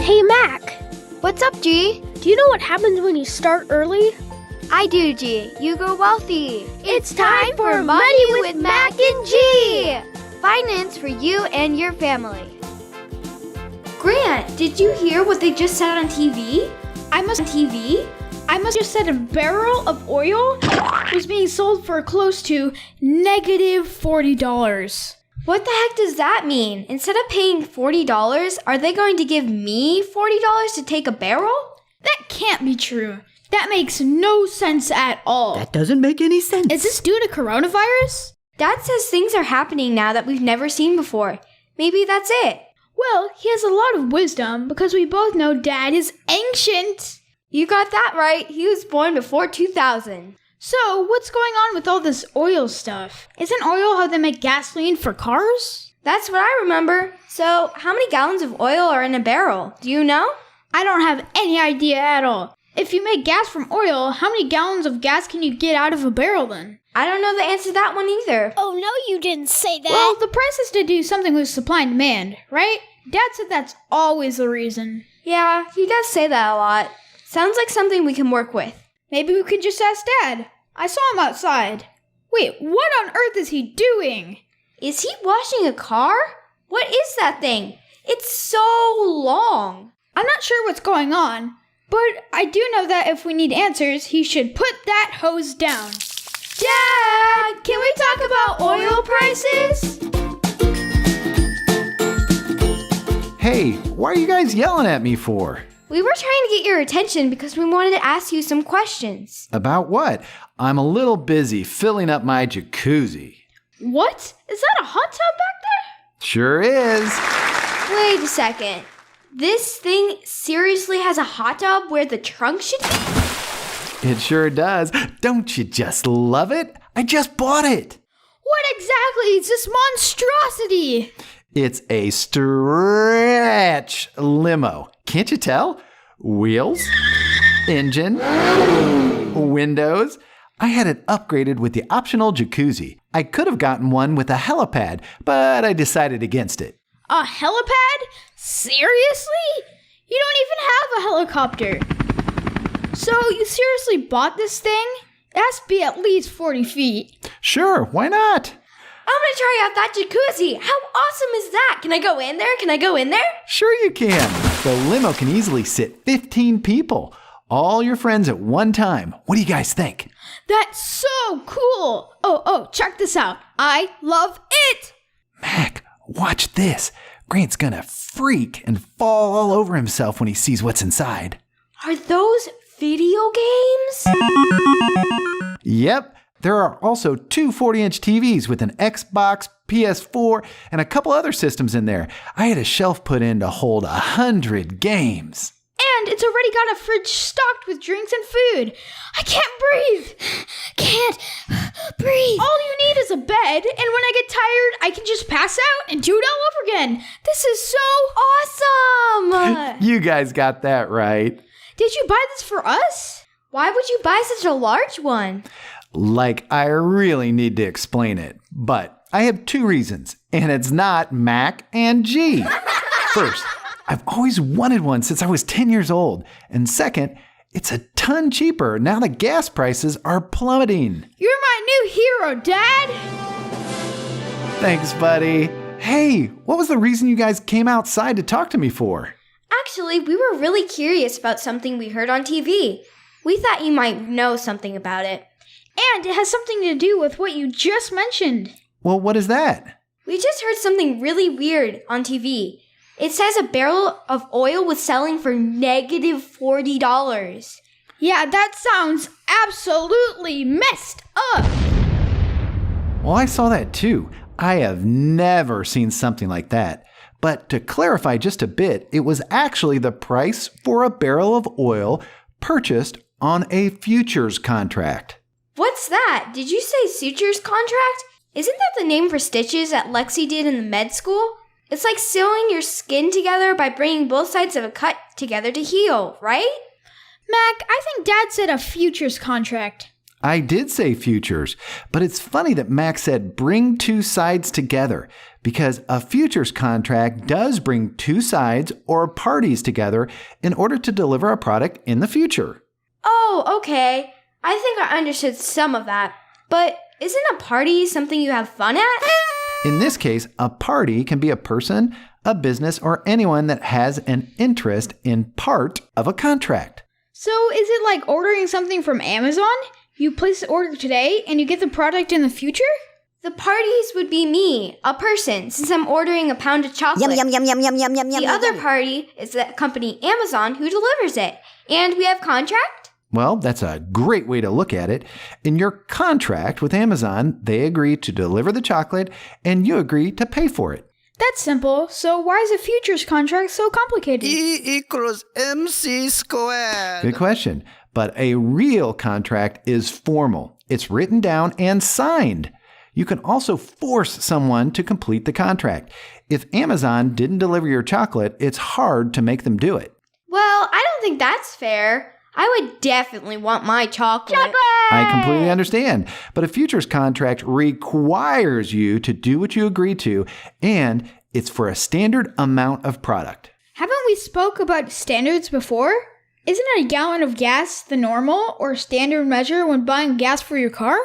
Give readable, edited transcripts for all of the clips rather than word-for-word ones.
Hey, Mac, What's up, G? do you know what happens when you start early? I do, G. You go wealthy. It's time for Money with Mac and G. Finance for you and your family. Grant, did you hear what they just said on TV? I must have said a barrel of oil was being sold for close to -$40. What the heck does that mean? Instead of paying $40, are they going to give me $40 to take a barrel? That can't be true. That makes no sense at all. That doesn't make any sense. Is this due to coronavirus? Dad says things are happening now that we've never seen before. Maybe that's it. Well, he has a lot of wisdom because we both know Dad is ancient. You got that right. He was born before 2000. So, what's going on with all this oil stuff? Isn't oil how they make gasoline for cars? That's what I remember. So, how many gallons of oil are in a barrel? Do you know? I don't have any idea at all. If you make gas from oil, how many gallons of gas can you get out of a barrel then? I don't know the answer to that one either. Oh, no, you didn't say that. Well, the price has to do something with supply and demand, right? Dad said that's always the reason. Yeah, he does say that a lot. Sounds like something we can work with. Maybe we could just ask Dad. I saw him outside. Wait, what on earth is he doing? Is he washing a car? What is that thing? It's so long. I'm not sure what's going on, but I do know that if we need answers, he should put that hose down. Dad, can we talk about oil prices? Hey, why are you guys yelling at me for? We were trying to get your attention because we wanted to ask you some questions. About what? I'm a little busy filling up my jacuzzi. What? Is that a hot tub back there? Sure is. Wait a second. This thing seriously has a hot tub where the trunk should be? It sure does. Don't you just love it? I just bought it. What exactly is this monstrosity? It's a stretch limo. Can't you tell? Wheels, engine, windows. I had it upgraded with the optional jacuzzi. I could have gotten one with a helipad, but I decided against it. A helipad? Seriously? You don't even have a helicopter. So you seriously bought this thing? It has to be at least 40 feet. Sure, why not? I'm gonna try out that jacuzzi. How awesome is that? Can I go in there? Sure you can. The limo can easily sit 15 people. All your friends at one time. What do you guys think? That's so cool. Oh, check this out. I love it. Mac, watch this. Grant's gonna freak and fall all over himself when he sees what's inside. Are those video games? Yep. There are also two 40-inch TVs with an Xbox, PS4, and a couple other systems in there. I had a shelf put in to hold 100 games. And it's already got a fridge stocked with drinks and food. I can't breathe. Can't breathe. All you need is a bed, and when I get tired, I can just pass out and do it all over again. This is so Awesome! You guys got that right. Did you buy this for us? Why would you buy such a large one? Like, I really need to explain it, but I have two reasons, and it's not Mac and G. First, I've always wanted one since I was 10 years old, and second, it's a ton cheaper now that gas prices are plummeting. You're my new hero, Dad. Thanks, buddy. Hey, what was the reason you guys came outside to talk to me for? Actually, we were really curious about something we heard on TV. We thought you might know something about it. And it has something to do with what you just mentioned. Well, what is that? We just heard something really weird on TV. It says a barrel of oil was selling for -$40. Yeah, that sounds absolutely messed up. Well, I saw that too. I have never seen something like that. But to clarify just a bit, it was actually the price for a barrel of oil purchased on a futures contract. What's that? Did you say sutures contract? Isn't that the name for stitches that Lexi did in the med school? It's like sewing your skin together by bringing both sides of a cut together to heal, right? Mac, I think Dad said a futures contract. I did say futures, but it's funny that Mac said bring two sides together because a futures contract does bring two sides or parties together in order to deliver a product in the future. Oh, okay. I think I understood some of that. But isn't a party something you have fun at? In this case, a party can be a person, a business, or anyone that has an interest in part of a contract. So is it like ordering something from Amazon? You place the order today and you get the product in the future? The parties would be me, a person, since I'm ordering a pound of chocolate. Yum, yum, yum, yum, yum, yum, yum. The other party is the company Amazon who delivers it. And we have contract? Well, that's a great way to look at it. In your contract with Amazon, they agree to deliver the chocolate and you agree to pay for it. That's simple. So why is a futures contract so complicated? E equals MC squared. Good question. But a real contract is formal. It's written down and signed. You can also force someone to complete the contract. If Amazon didn't deliver your chocolate, it's hard to make them do it. Well, I don't think that's fair. I would definitely want my chocolate. I completely understand. But a futures contract requires you to do what you agree to, and it's for a standard amount of product. Haven't we spoke about standards before? Isn't a gallon of gas the normal or standard measure when buying gas for your car?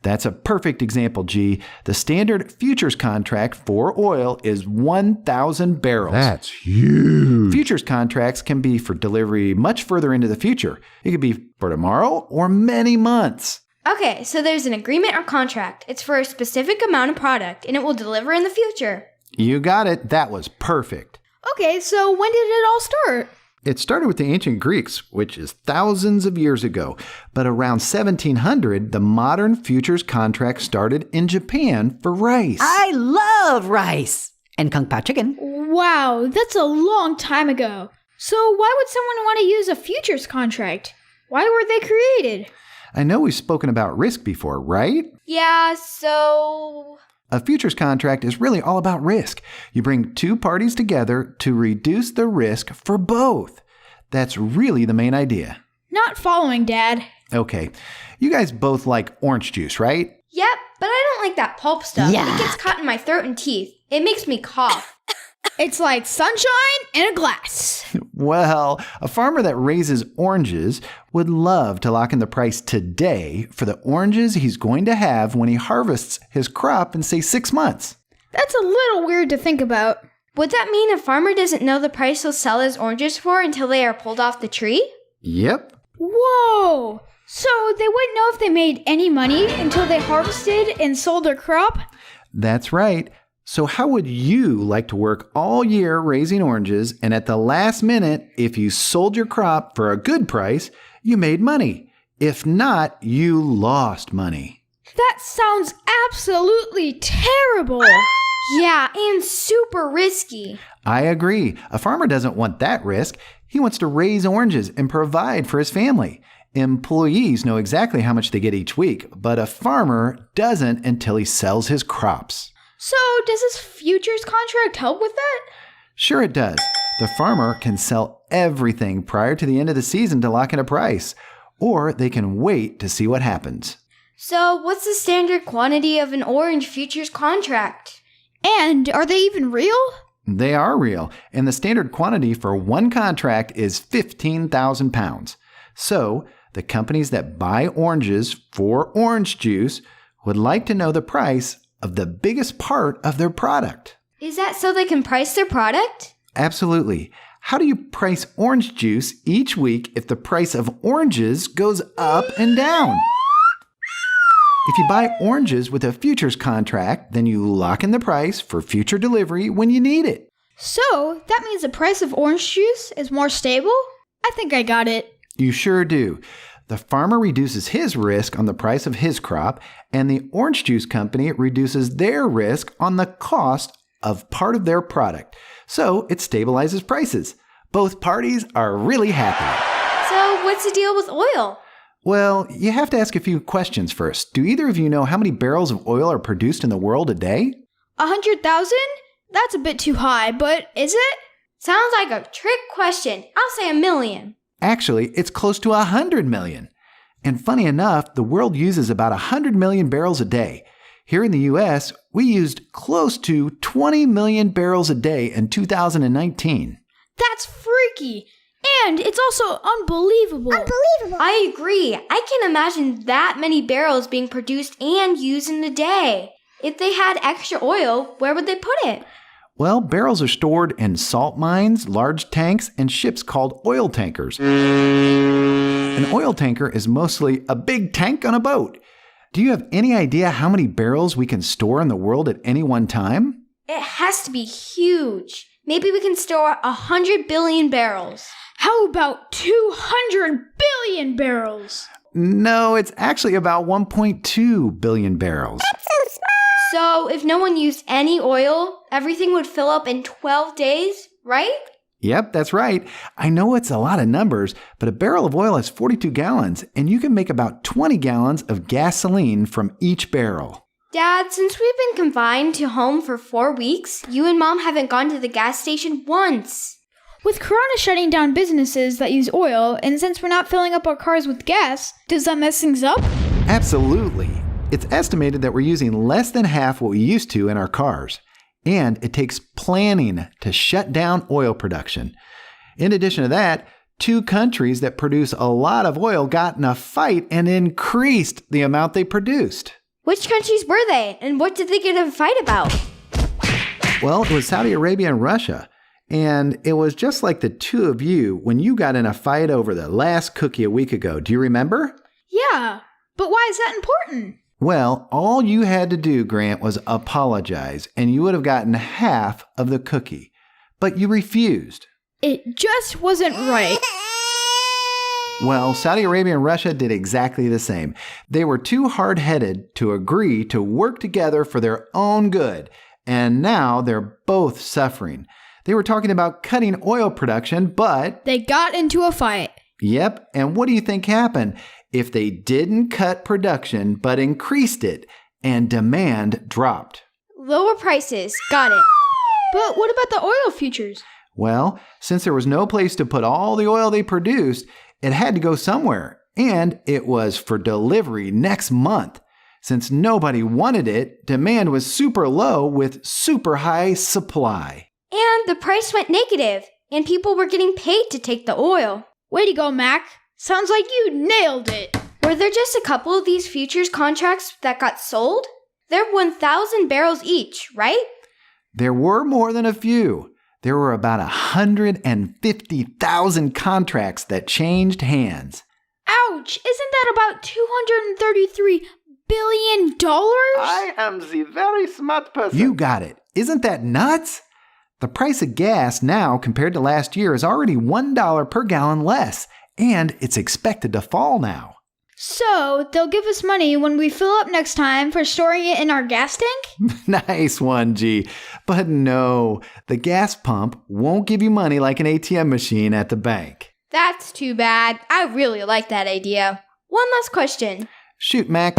That's a perfect example, G. The standard futures contract for oil is 1,000 barrels. That's huge. Futures contracts can be for delivery much further into the future. It could be for tomorrow or many months. Okay, so there's an agreement or contract. It's for a specific amount of product, and it will deliver in the future. You got it. That was perfect. Okay, so when did it all start? It started with the ancient Greeks, which is thousands of years ago. But around 1700, the modern futures contract started in Japan for rice. I love rice and kung pao chicken. Wow, that's a long time ago. So why would someone want to use a futures contract? Why were they created? I know we've spoken about risk before, right? Yeah, so... A futures contract is really all about risk. You bring two parties together to reduce the risk for both. That's really the main idea. Not following, Dad. Okay, you guys both like orange juice, right? Yep, but I don't like that pulp stuff. Yuck. It gets caught in my throat and teeth. It makes me cough. It's like sunshine in a glass. Well, a farmer that raises oranges would love to lock in the price today for the oranges he's going to have when he harvests his crop in, say, 6 months. That's a little weird to think about. Would that mean a farmer doesn't know the price he'll sell his oranges for until they are pulled off the tree? Yep. Whoa! So they wouldn't know if they made any money until they harvested and sold their crop? That's right. So how would you like to work all year raising oranges, and at the last minute, if you sold your crop for a good price, you made money? If not, you lost money. That sounds absolutely terrible. Yeah, and super risky. I agree. A farmer doesn't want that risk. He wants to raise oranges and provide for his family. Employees know exactly how much they get each week, but a farmer doesn't until he sells his crops. So does this futures contract help with that? Sure it does. The farmer can sell everything prior to the end of the season to lock in a price, or they can wait to see what happens. So, what's the standard quantity of an orange futures contract? And are they even real? They are real, and the standard quantity for one contract is 15,000 pounds. So, the companies that buy oranges for orange juice would like to know the price of the biggest part of their product. Is that so they can price their product? Absolutely. How do you price orange juice each week if the price of oranges goes up and down? If you buy oranges with a futures contract, then you lock in the price for future delivery when you need it. So that means the price of orange juice is more stable? I think I got it. You sure do. The farmer reduces his risk on the price of his crop, and the orange juice company reduces their risk on the cost of part of their product. So it stabilizes prices. Both parties are really happy. So, what's the deal with oil? Well, you have to ask a few questions first. Do either of you know how many barrels of oil are produced in the world a day? 100,000? That's a bit too high, but is it? Sounds like a trick question. I'll say 1 million. Actually, it's close to 100 million. And funny enough, the world uses about 100 million barrels a day. Here in the US, we used close to 20 million barrels a day in 2019. That's freaky. And it's also unbelievable. I agree. I can imagine that many barrels being produced and used in a day. If they had extra oil, where would they put it? Well, barrels are stored in salt mines, large tanks, and ships called oil tankers. An oil tanker is mostly a big tank on a boat. Do you have any idea how many barrels we can store in the world at any one time? It has to be huge. Maybe we can store 100 billion barrels. How about 200 billion barrels? No, it's actually about 1.2 billion barrels. So if no one used any oil, everything would fill up in 12 days, right? Yep, that's right. I know it's a lot of numbers, but a barrel of oil has 42 gallons, and you can make about 20 gallons of gasoline from each barrel. Dad, since we've been confined to home for 4 weeks, you and Mom haven't gone to the gas station once. With Corona shutting down businesses that use oil, and since we're not filling up our cars with gas, does that mess things up? Absolutely. It's estimated that we're using less than half what we used to in our cars. And it takes planning to shut down oil production. In addition to that, 2 countries that produce a lot of oil got in a fight and increased the amount they produced. Which countries were they, and what did they get in a fight about? Well, it was Saudi Arabia and Russia. And it was just like the two of you when you got in a fight over the last cookie a week ago. Do you remember? Yeah, but why is that important? Well, all you had to do, Grant, was apologize, and you would have gotten half of the cookie. But you refused. It just wasn't right. Well, Saudi Arabia and Russia did exactly the same. They were too hard-headed to agree to work together for their own good, and now they're both suffering. They were talking about cutting oil production, but They got into a fight. Yep, and what do you think happened if they didn't cut production but increased it and demand dropped? Lower prices. Got it. But what about the oil futures? Well, since there was no place to put all the oil they produced, it had to go somewhere, and it was for delivery next month. Since nobody wanted it, demand was super low with super high supply. And the price went negative, and people were getting paid to take the oil. Way to go, Mac. Sounds like you nailed it. Were there just a couple of these futures contracts that got sold? They're 1,000 barrels each, right? There were more than a few. There were about 150,000 contracts that changed hands. Ouch! Isn't that about $233 billion? I am the very smart person. You got it. Isn't that nuts? The price of gas now compared to last year is already $1 per gallon less, and it's expected to fall now. So, they'll give us money when we fill up next time for storing it in our gas tank? Nice one, G. But no, the gas pump won't give you money like an ATM machine at the bank. That's too bad. I really like that idea. One last question. Shoot, Mac.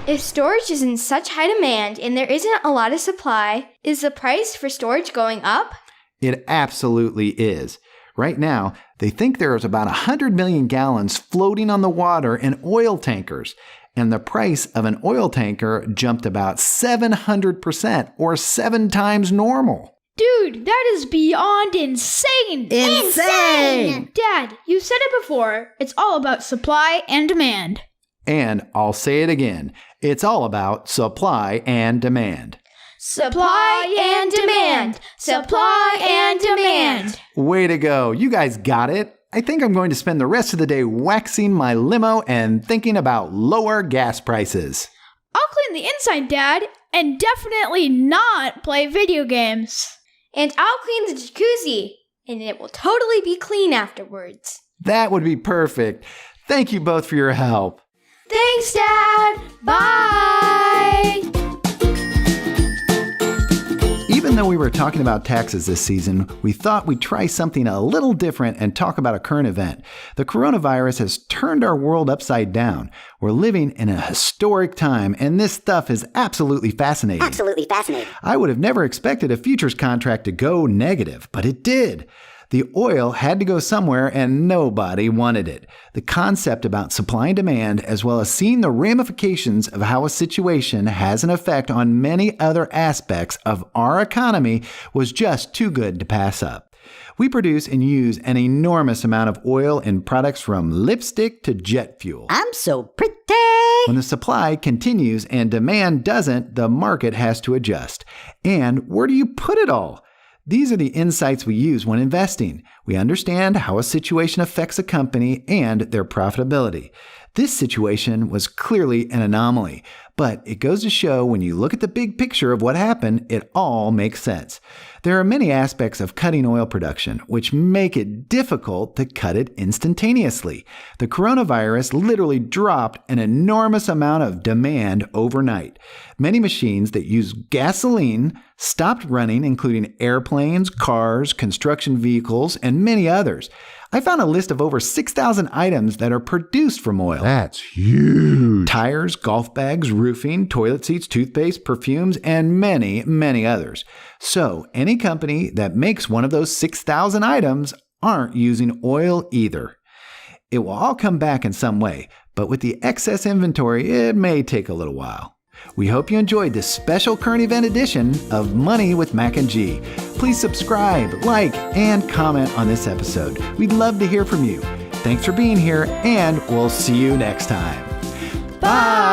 If storage is in such high demand and there isn't a lot of supply, is the price for storage going up? It absolutely is. Right now, they think there's about 100 million gallons floating on the water in oil tankers, and the price of an oil tanker jumped about 700% or 7 times normal. Dude, that is beyond insane! Insane! Dad, you said it before. It's all about supply and demand. And I'll say it again, it's all about supply and demand. Supply and demand. Supply and demand. Way to go. You guys got it. I think I'm going to spend the rest of the day waxing my limo and thinking about lower gas prices. I'll clean the inside, Dad, and definitely not play video games. And I'll clean the jacuzzi, and it will totally be clean afterwards. That would be perfect. Thank you both for your help. Thanks, Dad. Bye. Even though we were talking about taxes this season, we thought we'd try something a little different and talk about a current event. The coronavirus has turned our world upside down. We're living in a historic time, and this stuff is absolutely fascinating. Absolutely fascinating. I would have never expected a futures contract to go negative, but it did. The oil had to go somewhere and nobody wanted it. The concept about supply and demand, as well as seeing the ramifications of how a situation has an effect on many other aspects of our economy, was just too good to pass up. We produce and use an enormous amount of oil in products from lipstick to jet fuel. I'm so pretty. When the supply continues and demand doesn't, the market has to adjust. And where do you put it all? These are the insights we use when investing. We understand how a situation affects a company and their profitability. This situation was clearly an anomaly, but it goes to show when you look at the big picture of what happened, it all makes sense. There are many aspects of cutting oil production which make it difficult to cut it instantaneously. The coronavirus literally dropped an enormous amount of demand overnight. Many machines that use gasoline stopped running, including airplanes, cars, construction vehicles, and many others. I found a list of over 6,000 items that are produced from oil. That's huge. Tires, golf bags, roofing, toilet seats, toothpaste, perfumes, and many, many others. So any company that makes one of those 6,000 items aren't using oil either. It will all come back in some way, but with the excess inventory, it may take a little while. We hope you enjoyed this special current event edition of Money with Mac and G. Please subscribe, like, and comment on this episode. We'd love to hear from you. Thanks for being here, and we'll see you next time. Bye!